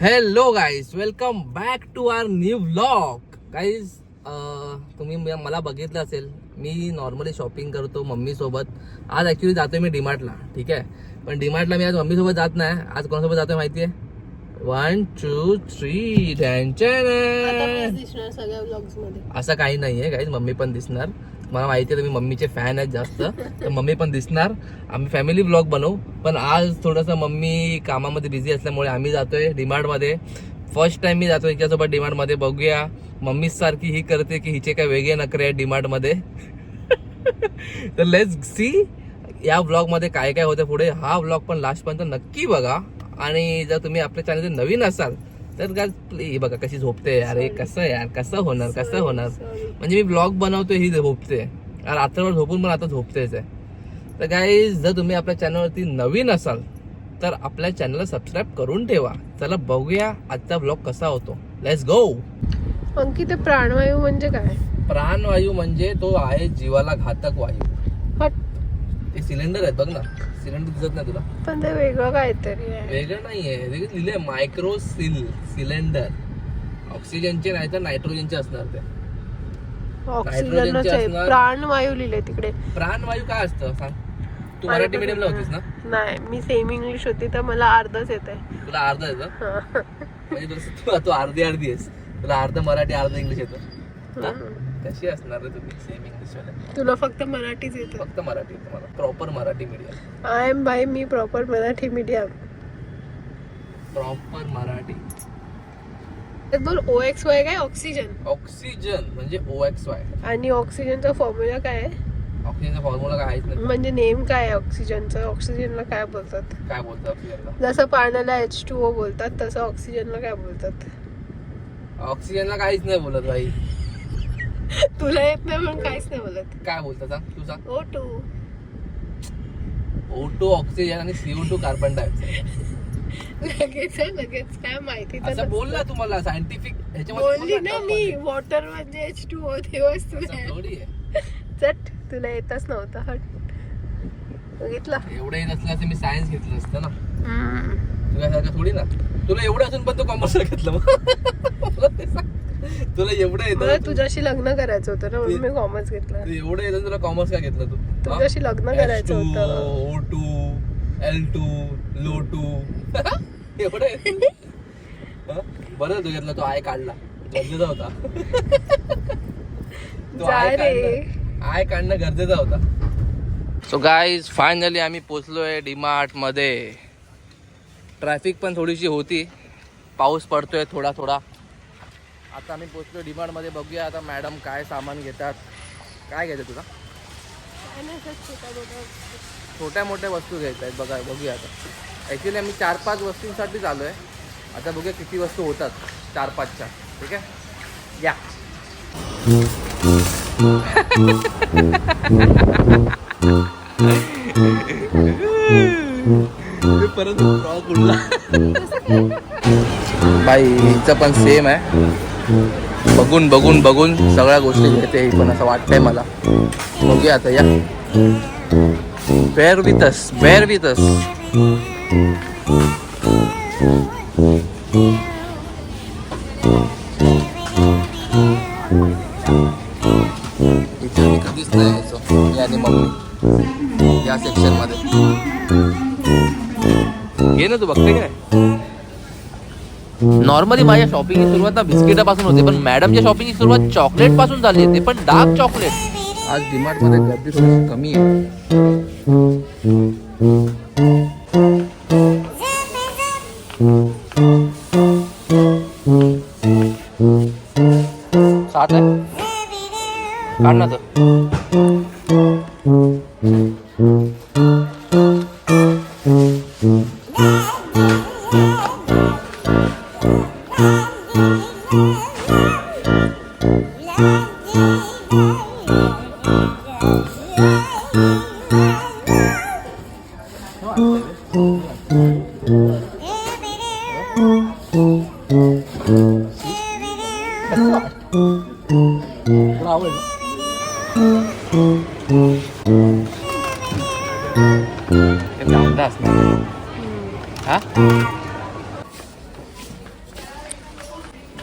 Hello guys, welcome back to our new vlog. Guys, तुम्ही मला बघितलं असेल, मी नॉर्मली शॉपिंग करतो मम्मी सोबत. आज ऍक्च्युली जातोय मी डीमार्टला, ठीक आहे. पण डीमार्टला मी आज मम्मी सोबत जात नाही. आज कोणासोबत जातोय माहितीये? 1 2 3 सगळ्या व्लॉग्स मध्ये. असं काही नाहीये गाईज, मम्मी पण दिसणार. मला माहिती आहे तुम्ही मम्मीचे फॅन आहेत जास्त, तर मम्मी पण दिसणार. आम्ही फॅमिली व्लॉग बनवू. पण आज थोडंसं मम्मी कामामध्ये बिझी असल्यामुळे आम्ही जातोय डीमार्टमध्ये. फर्स्ट टाइम मी जातोय हिच्यासोबत डीमार्टमध्ये. बघूया मम्मी सारखी ही करते की हिचे काय वेगळे नखरे आहेत डीमार्टमध्ये. तर लेट्स सी या व्लॉगमध्ये काय काय होतं पुढे. हा व्लॉग पण लास्टपर्यंत नक्की बघा. आणि जर तुम्ही आपल्या चॅनलचे नवीन असाल तर प्लीज बघा कशी झोपते. अरे कसं यार, कसं होणार. म्हणजे मी ब्लॉग बनवतोय ही झोपते. रात्रभर झोपून पण आता झोपतेच आहे. तर गाईज, जर तुम्ही आपल्या चॅनलवरती नवीन असाल तर आपल्या चॅनलला सबस्क्राईब करून ठेवा. चला बघूया आजचा ब्लॉग कसा होतो. Let's go. अंकित, ते प्राणवायू म्हणजे काय? प्राणवायू म्हणजे तो आहे जीवाला घातक वायू. हट. ते सिलेंडर आहेत बघ ना. सिलेंडर दिसत नाही तुला? पण ते वेगळं काहीतरी आहे. वेगळं नाहीये, लिहिले मायक्रो सिलेंडर. ऑक्सिजनचे नाही तर नायट्रोजनचे असणार ते. ऑक्सिजनच आहे. प्राणवायू लिहिले तिकडे. प्राणवायू काय असतं सांग? तू मराठी मीडियमला होतीस ना? नाही, मी सेमी इंग्लिश होती तर मला अर्धच येत आहे. तुला अर्ध येतं म्हणजे तू अर्धी आहेस. तुला अर्ध मराठी अर्ध इंग्लिश येतं. कशी असणार रे तुम्ही सेमी इंग्लिश वाले? तुला फक्त मराठीच येतं? फक्त मराठी येतं मला. Proper Marathi medium. I am by me proper Marathi medium. Proper Marathi. बोल OXY काय? ऑक्सिजन. ऑक्सिजन म्हणजे OXY. आणि ऑक्सिजनचा फॉर्म्युला काय आहे? ऑक्सिजनचा फॉर्म्युला काय आहे? म्हणजे नेम काय आहे ऑक्सिजनचा? ऑक्सिजनला काय बोलतात? काय बोलतात ऑक्सिजनला? जसं पाण्याला H2O बोलतात तसं ऑक्सिजनला काय बोलतात? ऑक्सिजनला काहीच नाही बोलत बाई. तुला येत नाही पण काहीच नाही बोलत. काय बोलतात सांग? तू सांग. O2 ऑक्सिजन आणि CO2 कार्बन डायऑक्साइड. लगेच काय माहिती तर असं बोल ना तुम्हाला सायंटिफिक बोलली ना मी. वॉटर म्हणजे H2O ते वस्तू थोडी आहे. चट, तुला येतच नव्हतं. हट. बघितलं? एवढं येत असलं असं मी सायन्स घेतलं असतं ना. तुझ्यासारखं थोडी ना. तुला एवढं असून पण तू कॉमर्स घेतलं मग. तुला एवढं येतं. मला तुझ्याशी लग्न करायचं होतं ना म्हणून मी कॉमर्स घेतलं. एवढं येतं तुला कॉमर्स काय घेतलं तू? तुझ्याशी लग्न करायचं होतं. O2 L2 LO2 एवढं बरं तू घेतला. तो आय काढला. गरजेचा होता. आय काढणं गरजेचा होता. सो गाईज, फायनली आम्ही पोचलोय डीमार्ट मध्ये. ट्रॅफिक पण थोडीशी होती. पाऊस पडतोय थोडा थोडा. आता आम्ही पोचलोय डीमार्ट मध्ये. बघूया आता मॅडम काय सामान घेतात. काय घ्यायचं तुला? छोट्या मोठ्या वस्तू घ्यायच्या आहेत. बघूया आता. ॲक्च्युली आम्ही 4-5 वस्तूंसाठीच आलो आहे. आता बघूया किती वस्तू होतात 4-5च्या. ठीक आहे, या. परत फ्रॉक उडला. बाई हिचं पण सेम आहे. बघून सगळ्या गोष्टी घेते पण असं वाटतंय मला. बघूया आता, या. Bear with us. इथे मी कधीच नाही यायचो. मी आणि मम्मी या सेक्शन मध्ये. घे ना, तू बघते काय? नॉर्मली माझ्या शॉपिंगची सुरुवात ना बिस्किटापासून होते, पण मॅडमच्या शॉपिंगची सुरुवात चॉकलेट पासून झाली. ते पण डार्क चॉकलेट. आज डीमार्ट मध्ये गर्दी थोडी कमी आहे. सात आहे काढ ना तर.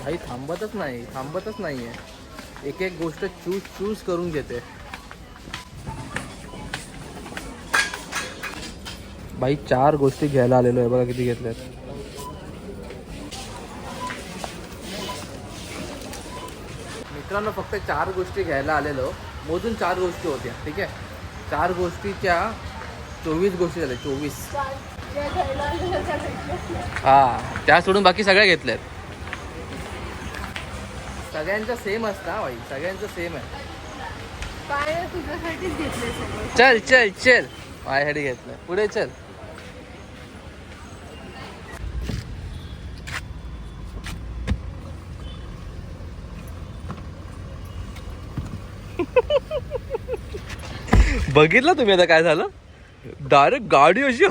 भाई थांबतच नाहीये. एक एक गोष्ट चूज करून घेते. भाई 4 गोष्टी घ्यायला आलेलो आहे बघा किती घेतल्यात. मित्रांनो फक्त 4 गोष्टी घ्यायला आलेलो. मोजून 4 गोष्टी होत्या. ठीक आहे. 4 गोष्टीच्या 24 गोष्टी झाल्या. 24. हा त्या सोडून बाकी सगळ्या घेतल्यात. सगळ्यांचं सेम असतं भाई. सगळ्यांचं सेम आहे. काय तुझ्यासाठीच घेतले सगळं. चल माझ्यासाठी घेतलं. पुढे चल. बघितलं तुम्ही आता काय झालं. डायरेक्ट गाडी अशी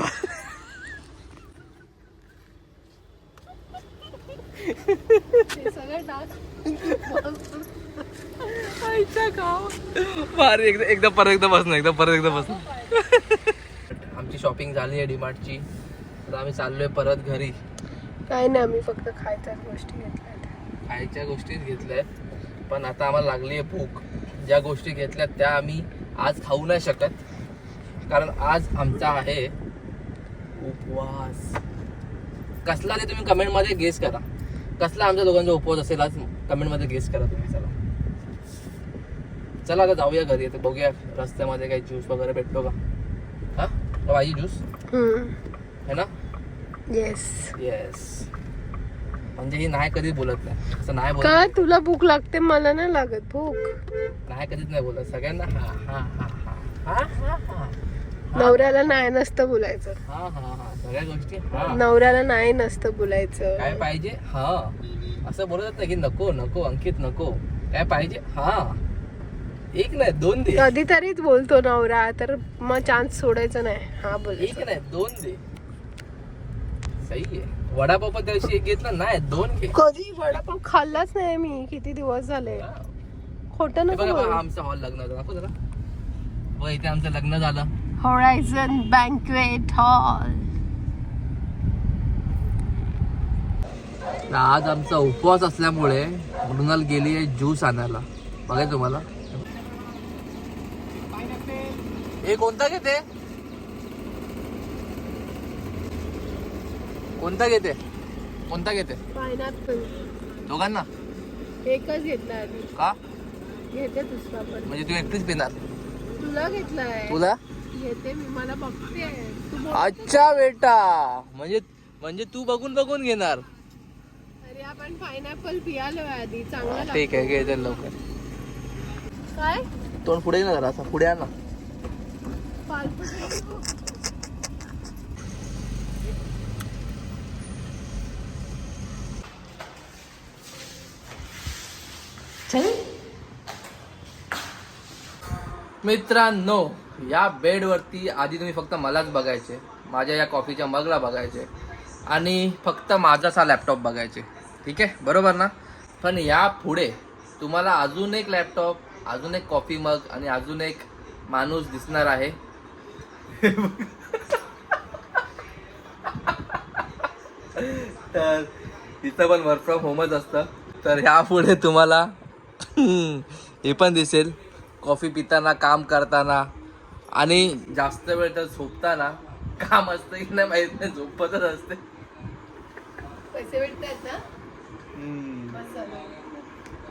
सगळं टाक. भारी. एकदा परत बसणं. आमची शॉपिंग झाली आहे डीमार्टची. तर आम्ही चाललोय परत घरी. काय नाही आम्ही फक्त खायच्या गोष्टी घेतल्या. खायच्या गोष्टीच घेतल्यात. पण आता आम्हाला लागली आहे भूक. ज्या गोष्टी घेतल्यात त्या आम्ही आज खाऊ नाही शकत. कारण आज आमचा आहे उपवास. कसला ते तुम्ही कमेंटमध्ये गेस करा. कसला आमच्या दोघांचा उपवास असेल आज कमेंटमध्ये गेस करा तुम्ही. चला आता जाऊया घरी. आता बघूया रस्त्यामध्ये काही ज्यूस वगैरे भेटतो का. हा भाजी ज्यूस है ना. येस. म्हणजे ही नाही कधीच बोलत नाही. असं नाही बोलत. का तुला भूक लागते मला नाही लागत भूक. नाही कधीच नाही बोलत. सगळ्यांना हा हा हा हा हा हा. नवऱ्याला नाही नसतं बोलायचं. हा हा हा सगळ्या गोष्टी हा. नवऱ्याला नाही नसतं बोलायचं. काय पाहिजे हा असं बोलत नाही की नको अंकित नको. काय पाहिजे हा. एक नाही 2 दे. कधीतरीच बोलतो नवरा तर मग चान्स सोडायचं नाही. हा बोल. एक नाही 2 दे. सही आहे. वडापाव पण त्याविषयी एक घेतला नाही 2 घे. कधी वडापाव खाल्लाच नाही मी. किती दिवस झाले. खोटं नको बघा बोलू. आमचं हॉल लग्न झालं. दाखव जरा. बघ इथे आमचं लग्न झालं. Horizon banquet hall. आज आमचा उपवास असल्यामुळे मृणाल गेली आहे ज्यूस आणायला. बघाय तुम्हाला. हे कोणता घेते. कोणता घेते पायनॅपल. दोघांना एकच घेतला आधी. का घेते दुसरा पण. म्हणजे तू एकटीच पिणार. तुला घेतलाय. तुला घेते मी. मला बघते तू बोल. अच्छा बेटा. म्हणजे तू बघून घेणार. अरे आपण पायनॅपल पियालो आधी. चांगला ठीक आहे घे चल लवकर. काय तोंड पुढे ना जरा असा पुढे आण ना. मित्रांनो या बेडवरती आधी तुम्ही फक्त मलाच बघायचे. माझ्या या कॉफीच्या मगला बघायचे. आणि फक्त माझाच हा लॅपटॉप बघायचे. ठीक आहे बरोबर ना. पण या पुढे तुम्हाला अजून एक लॅपटॉप, अजून एक कॉफी मग आणि अजून एक माणूस दिसणार आहे. तर तिथं पण वर्क फ्रॉम होमच असतं. तर ह्या पुढे तुम्हाला हे पण दिसेल. कॉफी पिताना, काम करताना आणि जास्त वेळ तर झोपताना. काम असतं की नाही माहित नाही. झोपतच असते. पैसे भेटतात ना.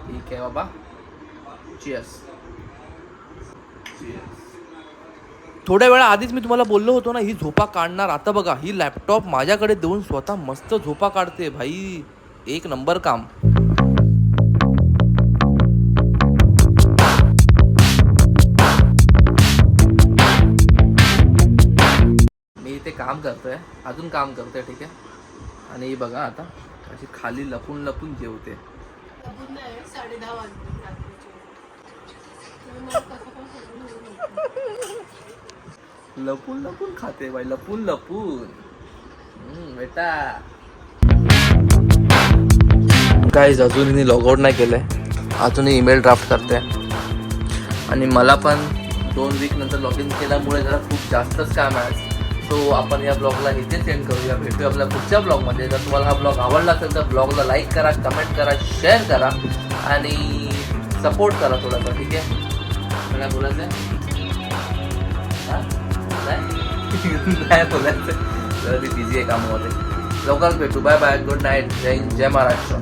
ठीक आहे बाबा. चिअर्स. थोड्या वेळा आधीच मी तुम्हाला बोललो होतो ना ही झोपा काढणार. आता बघा ही लॅपटॉप माझ्याकडे देऊन स्वतः मस्त झोपा काढते. भाई एक नंबर काम. मी इथे काम करतोय. अजून काम करतोय. ठीक आहे. आणि बघा आता अशी खाली लपून जेवते. 10:30 वाजले. लपून खाते बाई. लपून बेटा. गाईज अजून हिने लॉग आउट नाही केलंय. अजूनही ईमेल ड्राफ्ट करते. आणि मला पण 2 वीक नंतर लॉग इन केल्यामुळे जरा खूप जास्तच काम आहे. सो आपण या ब्लॉगला इथे सेंड करूया. भेटूया आपल्या पुढच्या ब्लॉगमध्ये. जर तुम्हाला हा ब्लॉग आवडला असेल तर ब्लॉगला लाईक करा, कमेंट करा, शेअर करा आणि सपोर्ट करा थोडासा. ठीक आहे, काय बोलायचं आहे? नाही बोलायचं, जरा ती बिझी आहे कामामध्ये. लवकरच भेटू. बाय बाय, गुड नाईट, जय हिंद, जय महाराष्ट्र.